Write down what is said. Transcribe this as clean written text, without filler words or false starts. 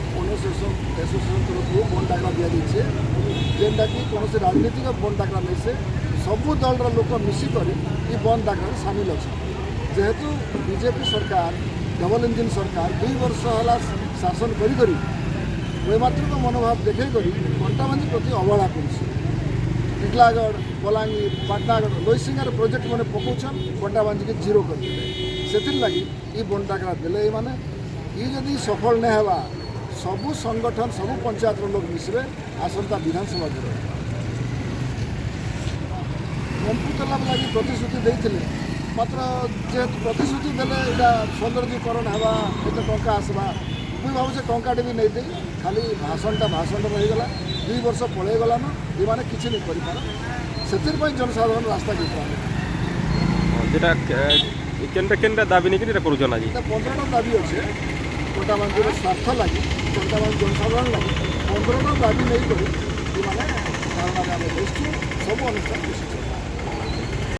block owners association तरफ बंद डाकरा दि जाइए जेनटा कि कौन राजनीतिक बंद डाकरा नहीं से सबू दल लोक मिसिक बंद डाकरा सामिल अच्छे जेहेतु बीजेपी सरकार डबल इंजिन सरकार 2 वर्ष है शासन करी वैमात्रिक मनोभाव देखे कंटाबांजी प्रति अवहेला कर टिटलागढ़ बलांगीर पाटनागढ़ लोईसिंगार प्रोजेक्ट मैंने पकाउन कंटाबांजी के जीरो कर लगी ये बंद डाकरा देले माने ये जदि सफल नहीं है सबू संगठन सबू पंचायत लोग मिसबे आसंता विधानसभा जो कम्प्यूटर लगी प्रतिश्रुति देते मात्र जेहेतु प्रतिश्रुति देले यहाँ सौंदर्यीकरण है एत टा आसवा मुझे भावुचे टाटे भी नहीं खाली भाषणटा रहीगला 2 वर्ष पलैगलान ये मैंने किसी नहीं कर जनसाधारण रास्ता केनटा दाबी नहीं कर 15टा दाबी अच्छे कंटाबांजी स्वार्थ लगी कंटाबांजी जनसाधारण लगी 15टा दाबी नहीं कर सब अनुष्ठान